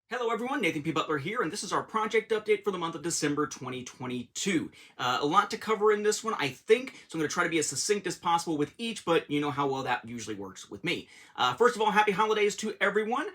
Hello everyone, Nathan P. Butler here, and this is our project update for the month of December 2022. A lot to cover in this one, I think, so I'm going to try to be as succinct as possible with each, but you know how well that usually works with me. First of all, happy holidays to everyone.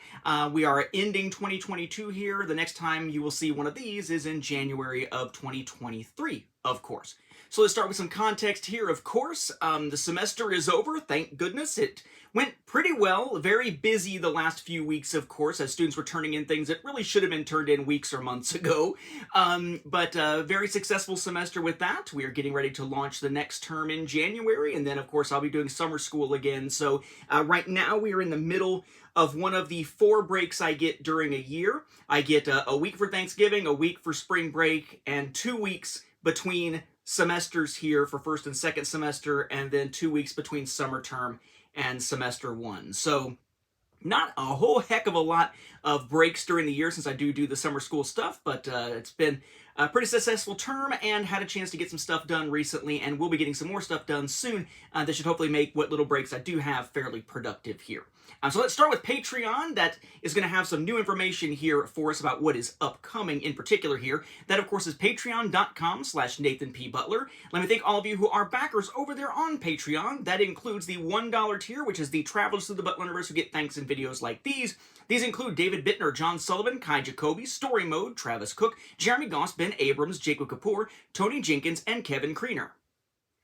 We are ending 2022 here. The next time you will see one of these is in January of 2023, of course. So let's start with some context here, of course. The semester is over, thank goodness. It went pretty well, very busy the last few weeks, of course, as students were turning in things that really should have been turned in weeks or months ago. But very successful semester with that. We are getting ready to launch the next term in January, and then, of course, I'll be doing summer school again. So right now we are in the middle of one of the 4 breaks I get during a year. I get a week for Thanksgiving, a week for spring break, and 2 weeks between semesters here for first and second semester, and then 2 weeks between summer term and semester 1. So not a whole heck of a lot of breaks during the year since I do the summer school stuff, but it's been a pretty successful term and had a chance to get some stuff done recently, and we'll be getting some more stuff done soon that should hopefully make what little breaks I do have fairly productive here. So let's start with Patreon. That is going to have some new information here for us about what is upcoming in particular here. That, of course, is patreon.com/NathanPButler. Let me thank all of you who are backers over there on Patreon. That includes the $1 tier, which is the travelers through the Butler universe who get thanks in videos like these. These include David Bittner, John Sullivan, Kai Jacoby, Story Mode, Travis Cook, Jeremy Goss, Ben Abrams, Jacob Kapoor, Tony Jenkins, and Kevin Kriener.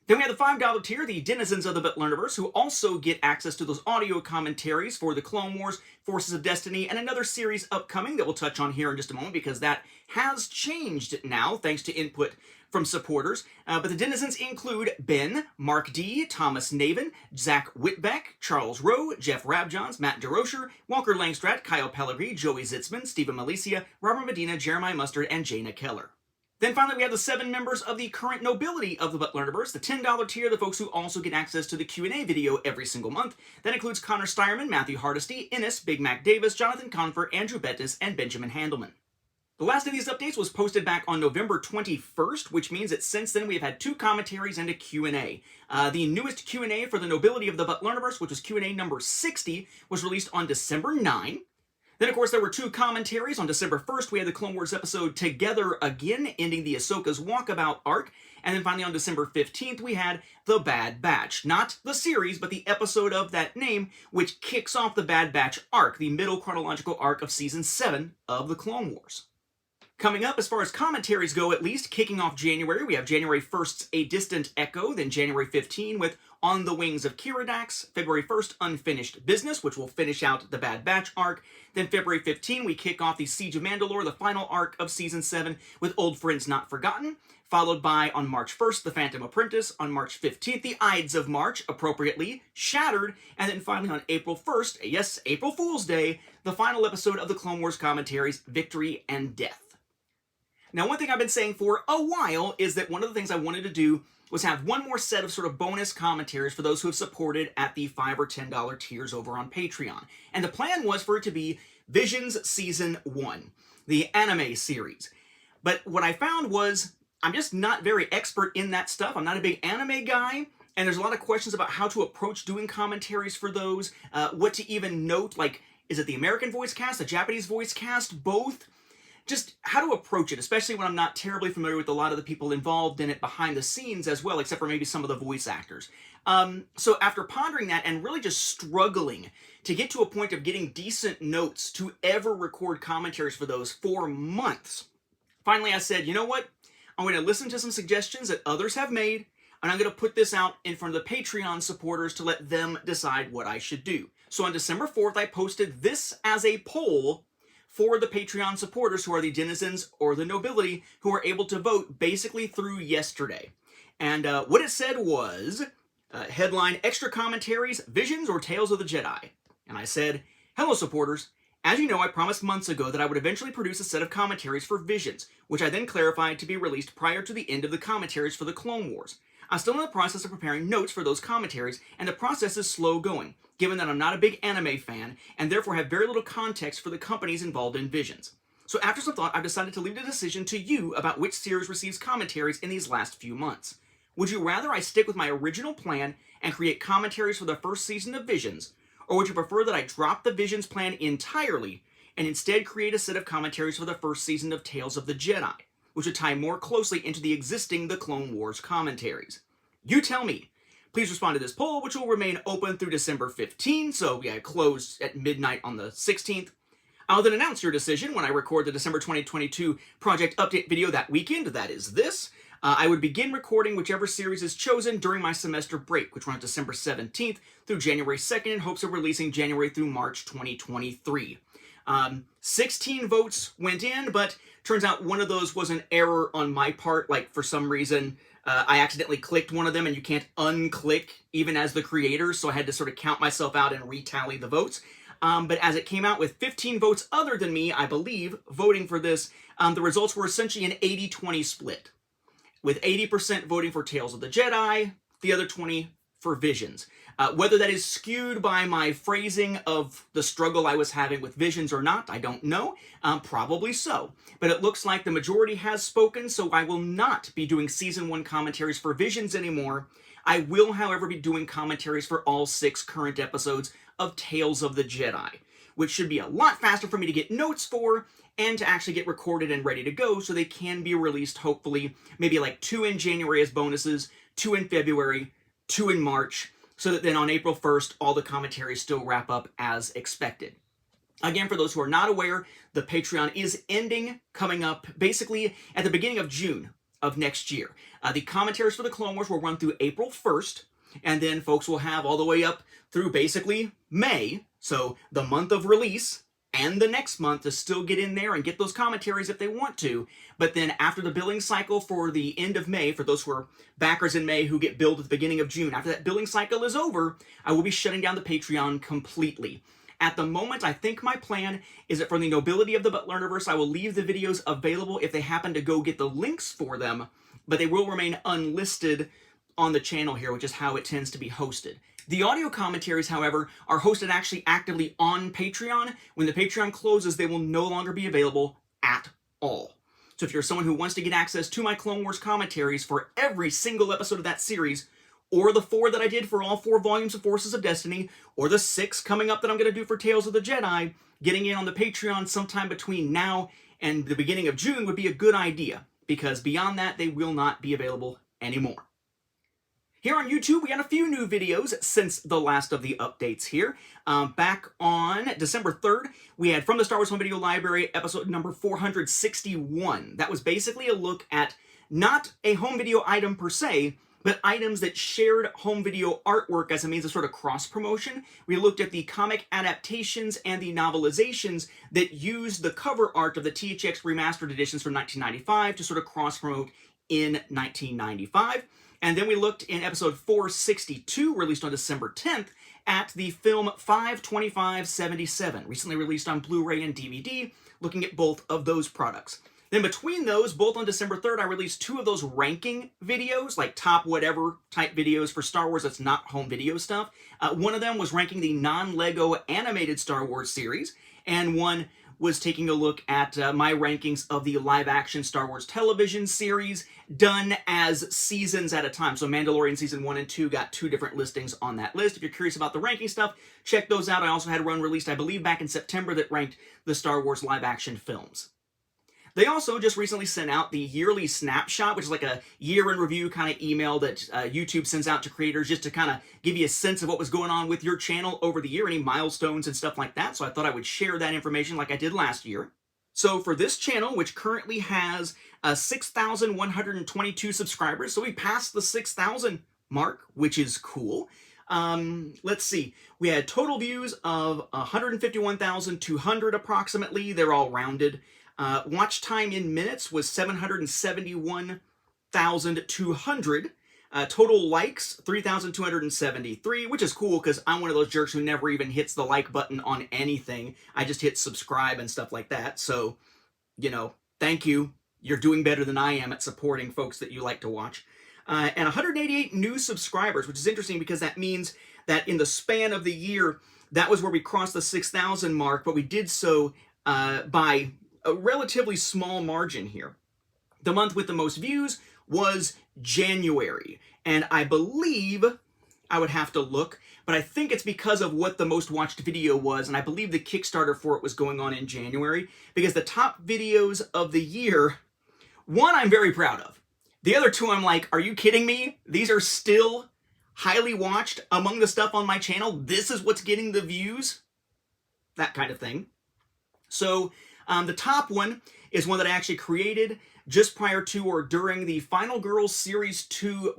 Then we have the $5 tier, the denizens of the Butler universe, who also get access to those audio commentaries for the Clone Wars, Forces of Destiny, and another series upcoming that we'll touch on here in just a moment because that has changed now thanks to input from supporters. But the denizens include Ben, Mark D., Thomas Navin, Zach Whitbeck, Charles Rowe, Jeff Rabjohns, Matt DeRocher, Walker Langstrat, Kyle Pellegrini, Joey Zitzman, Stephen Malicia, Robert Medina, Jeremiah Mustard, and Jaina Keller. Then finally, we have the 7 members of the current nobility of the Butler universe, the $10 tier, the folks who also get access to the Q&A video every single month. That includes Connor Steierman, Matthew Hardesty, Innes, Big Mac Davis, Jonathan Confer, Andrew Bettis, and Benjamin Handelman. The last of these updates was posted back on November 21st, which means that since then we have had 2 commentaries and a Q&A. The newest Q&A for the nobility of the Butler universe, which was Q&A number 60, was released on December 9. Then, of course, there were 2 commentaries. On December 1st, we had the Clone Wars episode Together Again, ending the Ahsoka's Walkabout arc. And then finally on December 15th, we had The Bad Batch. Not the series, but the episode of that name, which kicks off the Bad Batch arc, the middle chronological arc of Season 7 of the Clone Wars. Coming up, as far as commentaries go at least, kicking off January, we have January 1st's A Distant Echo, then January 15 with On the Wings of Kiridax, February 1st, Unfinished Business, which will finish out the Bad Batch arc. Then February 15, we kick off the Siege of Mandalore, the final arc of Season 7, with Old Friends Not Forgotten, followed by, on March 1st, The Phantom Apprentice, on March 15th, The Ides of March, appropriately, Shattered, and then finally on April 1st, yes, April Fool's Day, the final episode of the Clone Wars commentaries, Victory and Death. Now, one thing I've been saying for a while is that one of the things I wanted to do was have one more set of sort of bonus commentaries for those who have supported at the $5 or $10 tiers over on Patreon. And the plan was for it to be Visions Season 1, the anime series. But what I found was I'm just not very expert in that stuff. I'm not a big anime guy, and there's a lot of questions about how to approach doing commentaries for those, what to even note, like, is it the American voice cast, the Japanese voice cast, both? Just how to approach it, especially when I'm not terribly familiar with a lot of the people involved in it behind the scenes as well, except for maybe some of the voice actors. So after pondering that and really just struggling to get to a point of getting decent notes to ever record commentaries for those for months, finally I said, you know what? I'm going to listen to some suggestions that others have made, and I'm going to put this out in front of the Patreon supporters to let them decide what I should do. So on December 4th, I posted this as a poll for the Patreon supporters who are the denizens or the nobility who are able to vote basically through yesterday. And what it said was, headline, Extra Commentaries, Visions or Tales of the Jedi. And I said, hello supporters. As you know, I promised months ago that I would eventually produce a set of commentaries for Visions, which I then clarified to be released prior to the end of the commentaries for the Clone Wars. I'm still in the process of preparing notes for those commentaries, and the process is slow going, given that I'm not a big anime fan, and therefore have very little context for the companies involved in Visions. So after some thought, I've decided to leave the decision to you about which series receives commentaries in these last few months. Would you rather I stick with my original plan and create commentaries for the first season of Visions, or would you prefer that I drop the Visions plan entirely and instead create a set of commentaries for the first season of Tales of the Jedi, which would tie more closely into the existing The Clone Wars commentaries. You tell me. Please respond to this poll, which will remain open through December 15, so yeah, closed at midnight on the 16th. I'll then announce your decision when I record the December 2022 project update video that weekend. That is this. I would begin recording whichever series is chosen during my semester break, which runs December 17th through January 2nd in hopes of releasing January through March 2023. 16 votes went in, but turns out one of those was an error on my part. Like, for some reason, I accidentally clicked one of them, and you can't unclick even as the creator, so I had to sort of count myself out and retally the votes. But as it came out with 15 votes other than me, I believe, voting for this, the results were essentially an 80-20 split, with 80% voting for Tales of the Jedi, the other 20 for Visions. Whether that is skewed by my phrasing of the struggle I was having with Visions or not, I don't know. Probably so. But it looks like the majority has spoken, so I will not be doing Season 1 commentaries for Visions anymore. I will, however, be doing commentaries for all 6 current episodes of Tales of the Jedi, which should be a lot faster for me to get notes for and to actually get recorded and ready to go, so they can be released, hopefully, maybe like 2 in January as bonuses, 2 in February, 2 in March, so that then on April 1st, all the commentaries still wrap up as expected. Again, for those who are not aware, the Patreon is ending, coming up basically at the beginning of June of next year. The commentaries for the Clone Wars will run through April 1st, and then folks will have all the way up through basically May, so the month of release, and the next month to still get in there and get those commentaries if they want to. But then after the billing cycle for the end of May, for those who are backers in May who get billed at the beginning of June, after that billing cycle is over, I will be shutting down the Patreon completely. At the moment, I think my plan is that for the Nobility of the Butler Universe, I will leave the videos available if they happen to go get the links for them, but they will remain unlisted on the channel here, which is how it tends to be hosted. The audio commentaries, however, are hosted actually actively on Patreon. When the Patreon closes, they will no longer be available at all. So if you're someone who wants to get access to my Clone Wars commentaries for every single episode of that series, or the 4 that I did for all 4 volumes of Forces of Destiny, or the 6 coming up that I'm going to do for Tales of the Jedi, getting in on the Patreon sometime between now and the beginning of June would be a good idea, because beyond that, they will not be available anymore. Here on YouTube, we got a few new videos since the last of the updates here. Back on December 3rd, we had From the Star Wars Home Video Library, episode number 461. That was basically a look at not a home video item per se, but items that shared home video artwork as a means of sort of cross-promotion. We looked at the comic adaptations and the novelizations that used the cover art of the THX remastered editions from 1995 to sort of cross-promote in 1995. And then we looked in episode 462, released on December 10th, at the film 52577, recently released on Blu-ray and DVD, looking at both of those products. Then between those, both on December 3rd, I released 2 of those ranking videos, like top whatever type videos for Star Wars that's not home video stuff. One of them was ranking the non-Lego animated Star Wars series, and one was taking a look at my rankings of the live-action Star Wars television series done as seasons at a time. So Mandalorian Season 1 and 2 got 2 different listings on that list. If you're curious about the ranking stuff, check those out. I also had one released, I believe, back in September that ranked the Star Wars live-action films. They also just recently sent out the yearly snapshot, which is like a year-in-review kind of email that YouTube sends out to creators just to kind of give you a sense of what was going on with your channel over the year, any milestones and stuff like that. So I thought I would share that information like I did last year. So for this channel, which currently has 6,122 subscribers, so we passed the 6,000 mark, which is cool. Let's see. We had total views of 151,200 approximately. They're all rounded. Watch time in minutes was 771,200. Total likes, 3,273, which is cool because I'm one of those jerks who never even hits the like button on anything. I just hit subscribe and stuff like that. So, you know, thank you. You're doing better than I am at supporting folks that you like to watch. And 188 new subscribers, which is interesting because that means that in the span of the year, that was where we crossed the 6,000 mark, but we did so by a relatively small margin here. The month with the most views was January, and I believe, I would have to look, but I think it's because of what the most watched video was, and I believe the Kickstarter for it was going on in January, because the top videos of the year, one I'm very proud of. The other two I'm like, are you kidding me? These are still highly watched among the stuff on my channel. This is what's getting the views. That kind of thing. So the top one is one that I actually created just prior to or during the Final Girls Series 2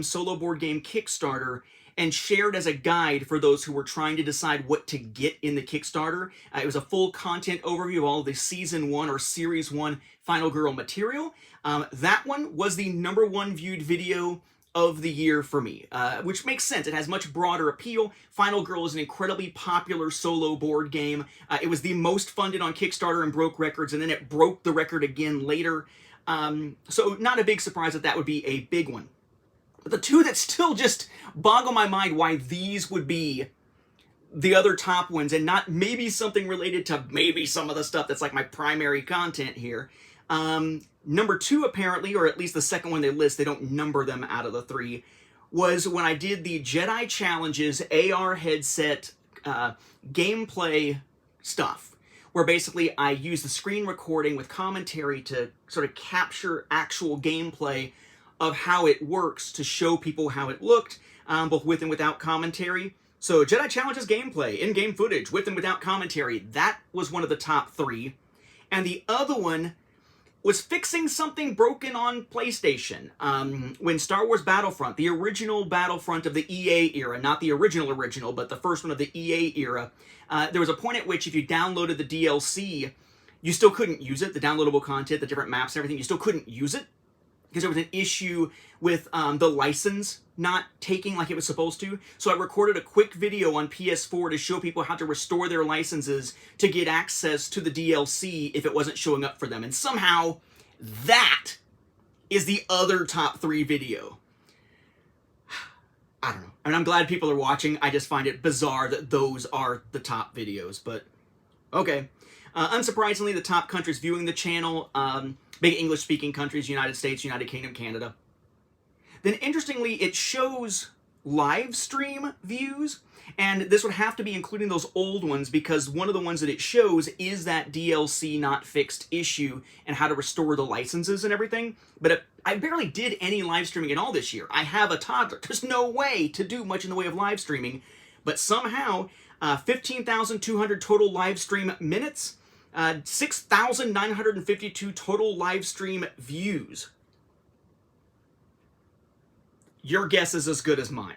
solo board game Kickstarter, and shared as a guide for those who were trying to decide what to get in the Kickstarter. It was a full content overview of all of the Season 1 or Series 1 Final Girl material. That one was the #1 viewed video of the year for me, which makes sense. It has much broader appeal. Final Girl is an incredibly popular solo board game. It was the most funded on Kickstarter and broke records, and then it broke the record again later. So not a big surprise that would be a big one. But the two that still just boggle my mind why these would be the other top ones and not maybe something related to maybe some of the stuff that's like my primary content here. #2 apparently, or at least the second one they list, they don't number them out of the three, was when I did the Jedi Challenges AR headset gameplay stuff, where basically I use the screen recording with commentary to sort of capture actual gameplay of how it works to show people how it looked, both with and without commentary. So Jedi Challenges gameplay, in-game footage, with and without commentary, that was one of the top three. And the other one was fixing something broken on PlayStation. When Star Wars Battlefront, the original Battlefront of the EA era, not the original, but the first one of the EA era, there was a point at which if you downloaded the DLC, you still couldn't use it, the downloadable content, the different maps and everything, you still couldn't use it, because there was an issue with the license not taking like it was supposed to. So I recorded a quick video on PS4 to show people how to restore their licenses to get access to the DLC if it wasn't showing up for them. And somehow that is the other top three video. I don't know. I mean, I'm glad people are watching. I just find it bizarre that those are the top videos, but okay. Unsurprisingly, the top countries viewing the channel, big English-speaking countries, United States, United Kingdom, Canada. Then, interestingly, it shows live stream views, and this would have to be including those old ones because one of the ones that it shows is that DLC not fixed issue and how to restore the licenses and everything. But I barely did any live streaming at all this year. I have a toddler. There's no way to do much in the way of live streaming, but somehow 15,200 total live stream minutes, 6,952 total live stream views. Your guess is as good as mine.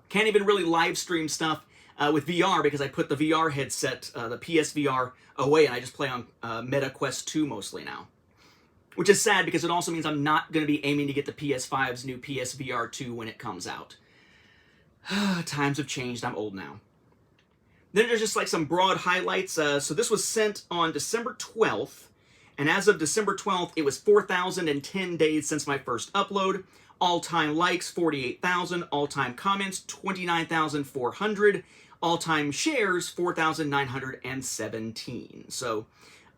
Can't even really live stream stuff with VR because I put the VR headset, the PSVR, away and I just play on Meta Quest 2 mostly now. Which is sad because it also means I'm not going to be aiming to get the PS5's new PSVR 2 when it comes out. Times have changed. I'm old now. Then there's just like some broad highlights. So this was sent on December 12th. And as of December 12th, it was 4,010 days since my first upload. All-time likes, 48,000. All-time comments, 29,400. All-time shares, 4,917. So,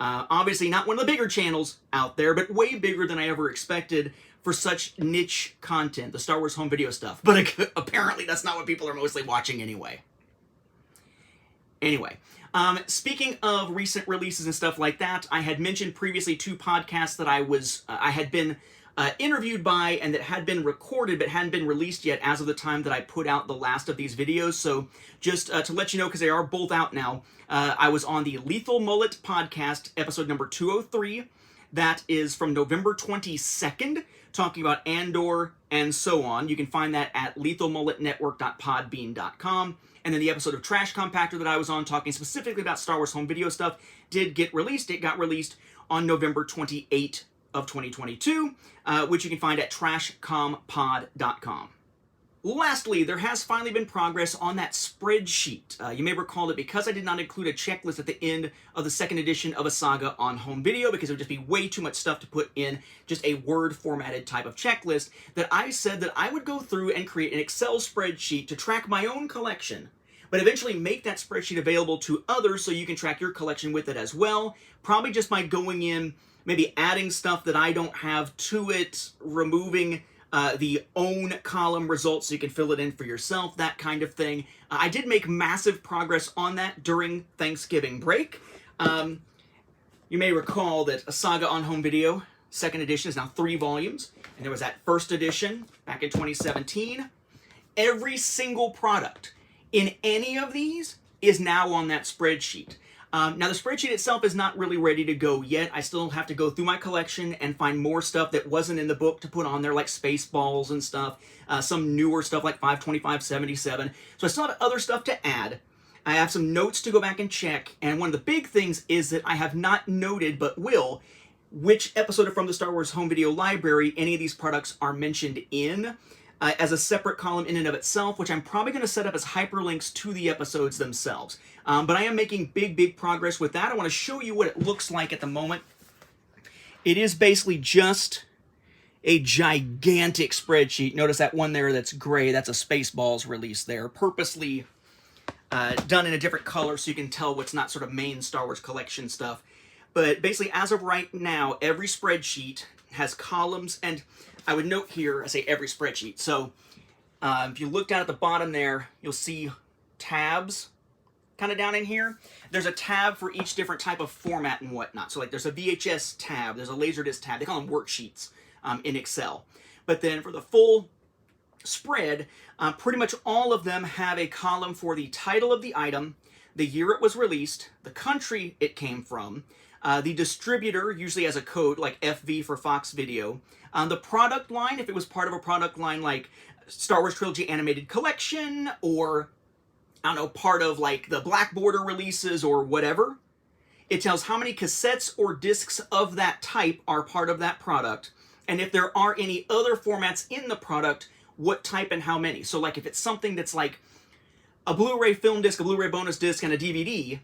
obviously not one of the bigger channels out there, but way bigger than I ever expected for such niche content, the Star Wars home video stuff. But apparently that's not what people are mostly watching anyway. Anyway, speaking of recent releases and stuff like that, I had mentioned previously 2 podcasts that I had been interviewed by and that had been recorded but hadn't been released yet as of the time that I put out the last of these videos. So just to let you know, because they are both out now, I was on the Lethal Mullet podcast, episode number 203. That is from November 22nd, talking about Andor and so on. You can find that at lethalmulletnetwork.podbean.com. And then the episode of Trash Compactor that I was on, talking specifically about Star Wars home video stuff, did get released. It got released on November 28th of 2022, which you can find at trashcompod.com. Lastly, there has finally been progress on that spreadsheet. You may recall that because I did not include a checklist at the end of the second edition of a saga on home video, because it would just be way too much stuff to put in just a Word-formatted type of checklist, that I said that I would go through and create an Excel spreadsheet to track my own collection, but eventually make that spreadsheet available to others so you can track your collection with it as well, probably just by going in, maybe adding stuff that I don't have to it, removing the own column results so you can fill it in for yourself, that kind of thing. I did make massive progress on that during Thanksgiving break. You may recall that A Saga on Home Video, second edition, is now 3 volumes, and there was that first edition back in 2017. Every single product in any of these is now on that spreadsheet. Now, the spreadsheet itself is not really ready to go yet. I still have to go through my collection and find more stuff that wasn't in the book to put on there, like Spaceballs and stuff, some newer stuff like 52577. So I still have other stuff to add. I have some notes to go back and check, and one of the big things is that I have not noted, but will, which episode of From the Star Wars Home Video Library any of these products are mentioned in, as a separate column in and of itself, which I'm probably going to set up as hyperlinks to the episodes themselves. But I am making big progress with that. I want to show you what it looks like at the moment. It is basically just a gigantic spreadsheet. Notice that one there that's gray, that's a Spaceballs release there, purposely done in a different color so you can tell what's not sort of main Star Wars collection stuff. But basically, as of right now, every spreadsheet has columns, and I would note here, I say every spreadsheet. So if you look down at the bottom there, you'll see tabs kind of down in here. There's a tab for each different type of format and whatnot. So like there's a VHS tab, there's a Laserdisc tab. They call them worksheets in Excel. But then for the full spread, pretty much all of them have a column for the title of the item, the year it was released, the country it came from, the distributor usually has a code like FV for Fox Video, the product line, if it was part of a product line like Star Wars Trilogy Animated Collection, or I don't know, part of like the Black Border releases or whatever. It tells how many cassettes or discs of that type are part of that product, and if there are any other formats in the product, what type and how many. So like if it's something that's like a Blu-ray film disc, a Blu-ray bonus disc, and a DVD,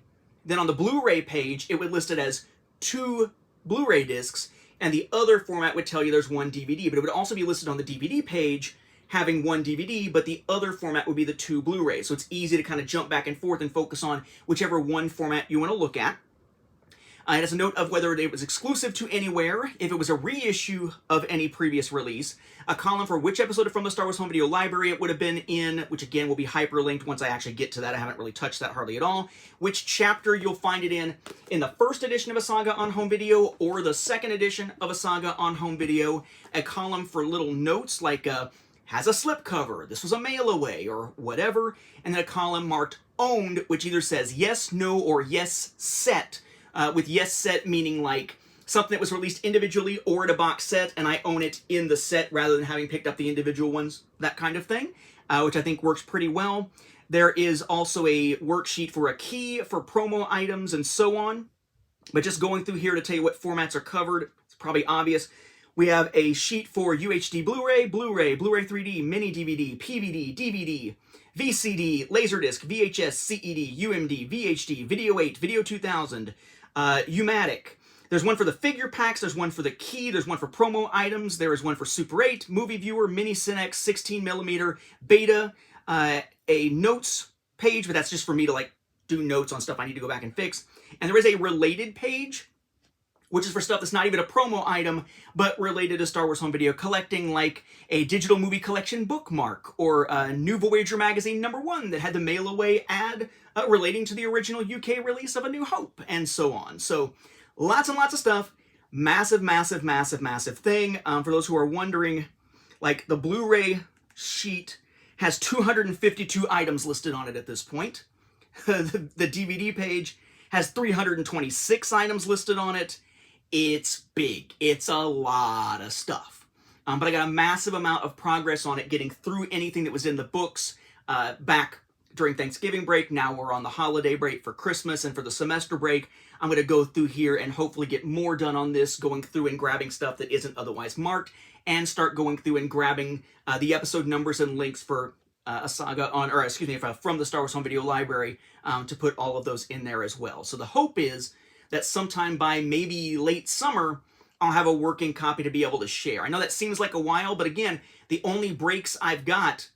then on the Blu-ray page, it would list it as 2 Blu-ray discs, and the other format would tell you there's 1 DVD, but it would also be listed on the DVD page having 1 DVD, but the other format would be the 2 Blu-rays. So it's easy to kind of jump back and forth and focus on whichever one format you want to look at. It has a note of whether it was exclusive to anywhere, if it was a reissue of any previous release, a column for which episode of From the Star Wars Home Video Library it would have been in, which again will be hyperlinked once I actually get to that. I haven't really touched that hardly at all. Which chapter you'll find it in the first edition of A Saga on Home Video or the second edition of A Saga on Home Video, a column for little notes like has a slipcover, this was a mail away, or whatever, and then a column marked owned, which either says yes, no, or yes, set, with yes set meaning like something that was released individually or in a box set, and I own it in the set rather than having picked up the individual ones, that kind of thing, which I think works pretty well. There is also a worksheet for a key, for promo items, and so on. But just going through here to tell you what formats are covered, it's probably obvious. We have a sheet for UHD Blu-ray, Blu-ray, Blu-ray 3D, Mini DVD, PVD, DVD, VCD, Laserdisc, VHS, CED, UMD, VHD, Video 8, Video 2000, U-matic. There's one for the figure packs, there's one for the key, there's one for promo items, there is one for Super 8, Movie Viewer, Mini Cinex, 16mm, Beta, a notes page, but that's just for me to like do notes on stuff I need to go back and fix. And there is a related page, which is for stuff that's not even a promo item, but related to Star Wars Home Video collecting, like a digital movie collection bookmark, or a New Voyager magazine #1 that had the mail-away ad relating to the original UK release of A New Hope, and so on. So lots and lots of stuff. Massive thing. For those who are wondering, like the Blu-ray sheet has 252 items listed on it at this point. The DVD page has 326 items listed on it. It's big. It's a lot of stuff. But I got a massive amount of progress on it, getting through anything that was in the books back during Thanksgiving break. Now we're on the holiday break for Christmas and for the semester break. I'm going to go through here and hopefully get more done on this, going through and grabbing stuff that isn't otherwise marked, and start going through and grabbing the episode numbers and links for A Saga on, or excuse me, from the Star Wars Home Video Library to put all of those in there as well. So the hope is that sometime by maybe late summer, I'll have a working copy to be able to share. I know that seems like a while, but again, the only breaks I've got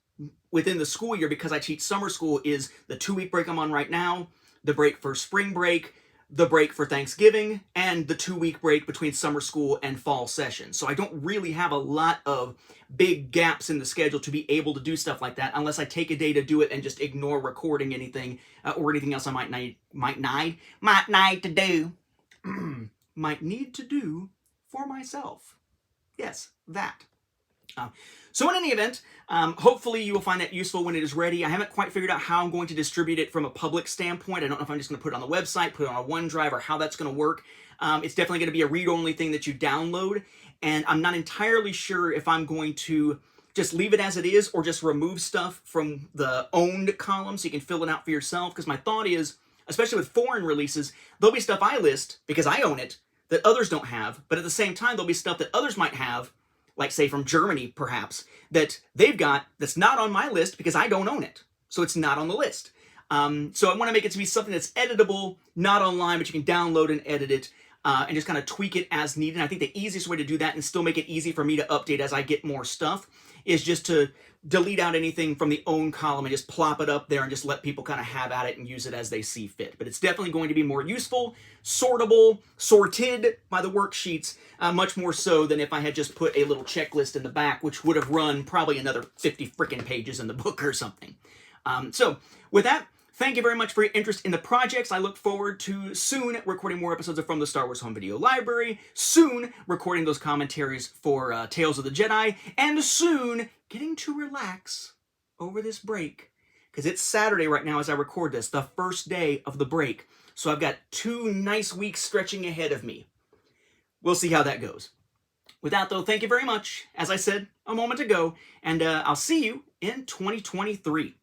within the school year, because I teach summer school, is the 2-week break I'm on right now, the break for spring break, the break for Thanksgiving and the 2-week break between summer school and fall session. So I don't really have a lot of big gaps in the schedule to be able to do stuff like that unless I take a day to do it and just ignore recording anything or anything else I might need to do. Might need to do for myself. Yes, that. So in any event, hopefully you will find that useful when it is ready. I haven't quite figured out how I'm going to distribute it from a public standpoint. I don't know if I'm just going to put it on the website, put it on a OneDrive, or how that's going to work. It's definitely going to be a read-only thing that you download, and I'm not entirely sure if I'm going to just leave it as it is or just remove stuff from the owned column so you can fill it out for yourself, because my thought is, especially with foreign releases, there'll be stuff I list, because I own it, that others don't have, but at the same time, there'll be stuff that others might have, like say from Germany perhaps, that they've got that's not on my list because I don't own it. So it's not on the list. So I want to make it to be something that's editable, not online, but you can download and edit it and just kind of tweak it as needed. And I think the easiest way to do that and still make it easy for me to update as I get more stuff is just to delete out anything from the own column and just plop it up there and just let people kind of have at it and use it as they see fit. But it's definitely going to be more useful, sortable, sorted by the worksheets, much more so than if I had just put a little checklist in the back, which would have run probably another 50 freaking pages in the book or something. So with that, thank you very much for your interest in the projects. I look forward to soon recording more episodes of From the Star Wars Home Video Library, soon recording those commentaries for Tales of the Jedi, and soon getting to relax over this break, because it's Saturday right now as I record this, the first day of the break. So I've got 2 nice weeks stretching ahead of me. We'll see how that goes. With that, though, thank you very much, as I said a moment ago, and I'll see you in 2023.